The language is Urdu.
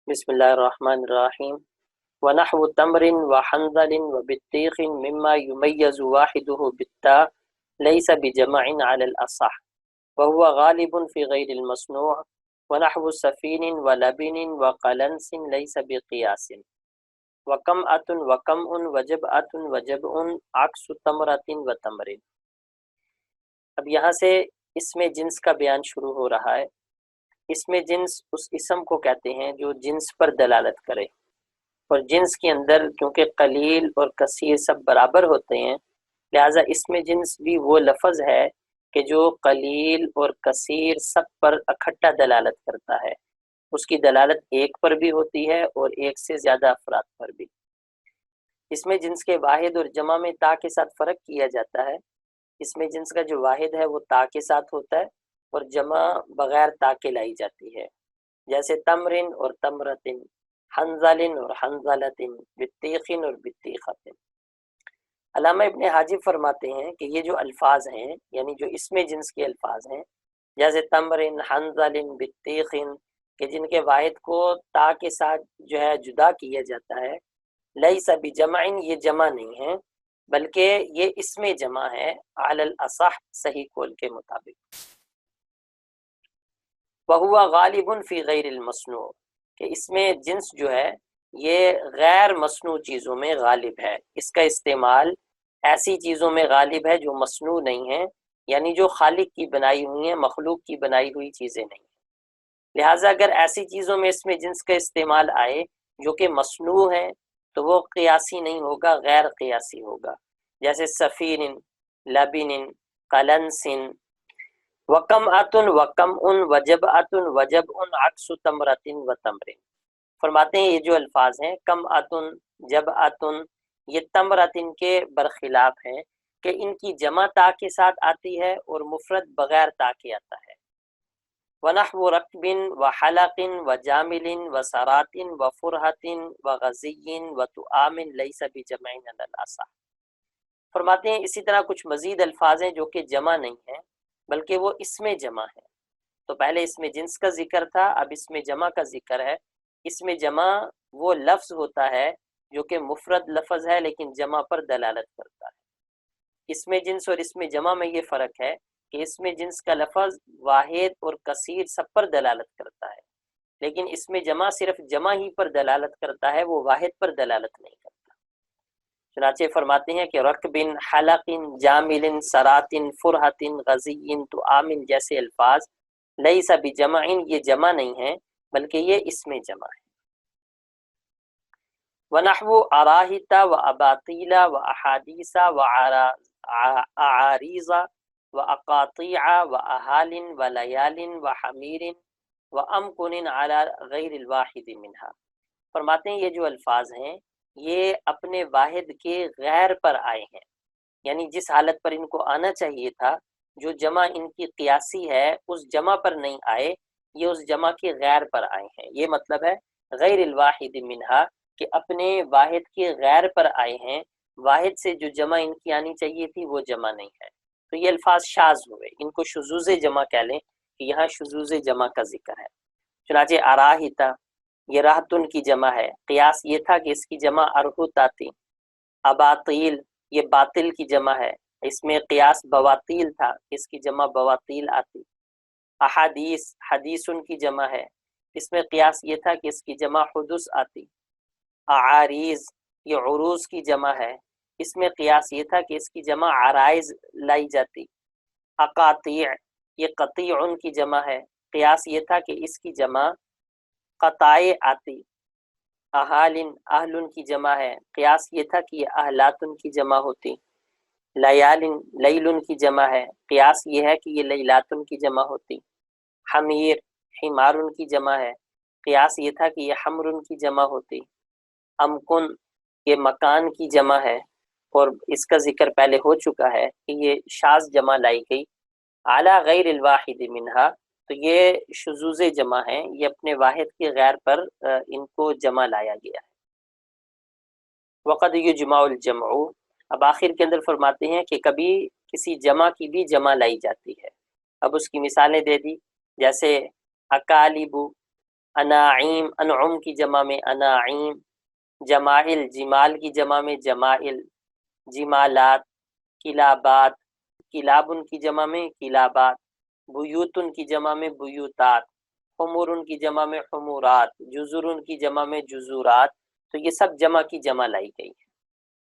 بسم اللہ الرحمن الرحیم ونحو تمر وحنظل وبطيخ مما يميز واحده بالتاء ليس بجمع على الأصح وهو غالب في غير المصنوع ونحو سفين ولبن وقلنس ليس بقياس وكمأة وكمء وجبأة وجبء عكس تمرة وتمر۔ اب یہاں سے اسم جنس کا بیان شروع ہو رہا ہے۔ اسم جنس اس اسم کو کہتے ہیں جو جنس پر دلالت کرے، اور جنس کے اندر کیونکہ قلیل اور کثیر سب برابر ہوتے ہیں، لہٰذا اسم جنس بھی وہ لفظ ہے کہ جو قلیل اور کثیر سب پر اکٹھا دلالت کرتا ہے۔ اس کی دلالت ایک پر بھی ہوتی ہے اور ایک سے زیادہ افراد پر بھی۔ اسم جنس کے واحد اور جمع میں تا کے ساتھ فرق کیا جاتا ہے۔ اسم جنس کا جو واحد ہے وہ تا کے ساتھ ہوتا ہے اور جمع بغیر تا کے لائی جاتی ہے، جیسے تمرن اور تمرتن، حنظلن اور حنظلتن، بطیخن اور بطیختن۔ علامہ ابن حاجب فرماتے ہیں کہ یہ جو الفاظ ہیں، یعنی جو اسم جنس کے الفاظ ہیں، جیسے تمرن، حنظلن، بطیخن، کہ جن کے واحد کو تا کے ساتھ جو ہے جدا کیا جاتا ہے، لیس بجمع، یہ جمع نہیں ہے بلکہ یہ اسم جمع ہے علی الاصح، صحیح قول کے مطابق۔ وَهُوَ غالب فی غیر المصنوع، کہ اس میں جنس جو ہے یہ غیر مصنوع چیزوں میں غالب ہے۔ اس کا استعمال ایسی چیزوں میں غالب ہے جو مصنوع نہیں ہیں، یعنی جو خالق کی بنائی ہوئی ہیں، مخلوق کی بنائی ہوئی چیزیں نہیں ہیں۔ لہٰذا اگر ایسی چیزوں میں اس میں جنس کا استعمال آئے جو کہ مصنوع ہیں تو وہ قیاسی نہیں ہوگا، غیر قیاسی ہوگا، جیسے سفین، لبن، قلنسن، وکمأۃ وکمء وجبأۃ وجبء عکس تمرۃ وتمر۔ فرماتے ہیں یہ جو الفاظ ہیں کمأۃ، جبأۃ، یہ تمرۃ کے برخلاف ہیں کہ ان کی جمع تا کے ساتھ آتی ہے اور مفرد بغیر تا کے آتا ہے۔ ونحو رکب وحلق وجامل وسرات وفرحۃ وغزی وتؤام لیس بجمع علی الاصح۔ فرماتے ہیں اسی طرح کچھ مزید الفاظ ہیں جو کہ جمع نہیں ہیں بلکہ وہ اسم جمع ہے۔ تو پہلے اسم جنس کا ذکر تھا، اب اسم جمع کا ذکر ہے۔ اسم جمع وہ لفظ ہوتا ہے جو کہ مفرد لفظ ہے لیکن جمع پر دلالت کرتا ہے۔ اسم جنس اور اسم جمع میں یہ فرق ہے کہ اسم جنس کا لفظ واحد اور کثیر سب پر دلالت کرتا ہے، لیکن اسم جمع صرف جمع ہی پر دلالت کرتا ہے، وہ واحد پر دلالت نہیں کرتا۔ چنانچہ فرماتے ہیں کہ رکب، حلق، جامل، سرات، فرحت، غزی، تؤام جیسے الفاظ لیس بجمع، یہ جمع نہیں ہیں بلکہ یہ اسم جمع ہے۔ ونحو اراہت واباطیل واحادیث واعاریض واقاطیع واہال ولیال وحمیر وامکن علی غیر الواحد منہا۔ فرماتے ہیں یہ جو الفاظ ہیں یہ اپنے واحد کے غیر پر آئے ہیں، یعنی جس حالت پر ان کو آنا چاہیے تھا، جو جمع ان کی قیاسی ہے اس جمع پر نہیں آئے، یہ اس جمع کے غیر پر آئے ہیں۔ یہ مطلب ہے غیر الواحد منہا، کہ اپنے واحد کے غیر پر آئے ہیں، واحد سے جو جمع ان کی آنی چاہیے تھی وہ جمع نہیں ہے۔ تو یہ الفاظ شاذ ہوئے، ان کو شذوذ جمع کہہ لیں کہ یہاں شذوذ جمع کا ذکر ہے۔ چنانچہ اراہتا، یہ راحتن کی جمع ہے، قیاس یہ تھا کہ اس کی جمع ارہت آتی۔ اباطیل، یہ باطل کی جمع ہے، اس میں قیاس بواطیل تھا، اس کی جمع بواطیل آتی۔ احادیث، حدیثن کی جمع ہے، اس میں قیاس یہ تھا کہ اس کی جمع حدث آتی۔ اعاریض، یہ عروض کی جمع ہے، اس میں قیاس یہ تھا کہ اس کی جمع عرائض لائی جاتی۔ اقاطیع، یہ قطیعن کی جمع ہے، قیاس یہ تھا کہ اس کی جمع قطائع آتی۔ اہالن، اہلن کی جمع ہے، قیاس یہ تھا کہ یہ اہلاتن کی جمع ہوتی۔ لیالن، لیلن کی جمع ہے، قیاس یہ ہے کہ یہ لیلاتن کی جمع ہوتی۔ حمیر، حمارن کی جمع ہے، قیاس یہ تھا کہ یہ حمرن کی جمع ہوتی۔ امکن، یہ مکان کی جمع ہے، اور اس کا ذکر پہلے ہو چکا ہے کہ یہ شاذ جمع لائی گئی اعلی غیر الواحد منہا، تو یہ شذوذ جمع ہیں، یہ اپنے واحد کے غیر پر ان کو جمع لایا گیا ہے۔ وقد یجمع الجمع، اب آخر کے اندر فرماتے ہیں کہ کبھی کسی جمع کی بھی جمع لائی جاتی ہے۔ اب اس کی مثالیں دے دی، جیسے اکالبو، اناعیم انعم کی جمع میں اناعیم، جمائل جمال کی جمع میں جمائل، جمالات، کلابات کلابن کی جمع میں کلابات، بیوتن کی جمع میں بیوتات، حمرن کی جمع میں حمورات، جزرن کی جمع میں جزورات. تو یہ سب جمع کی جمع لائی گئی ہے.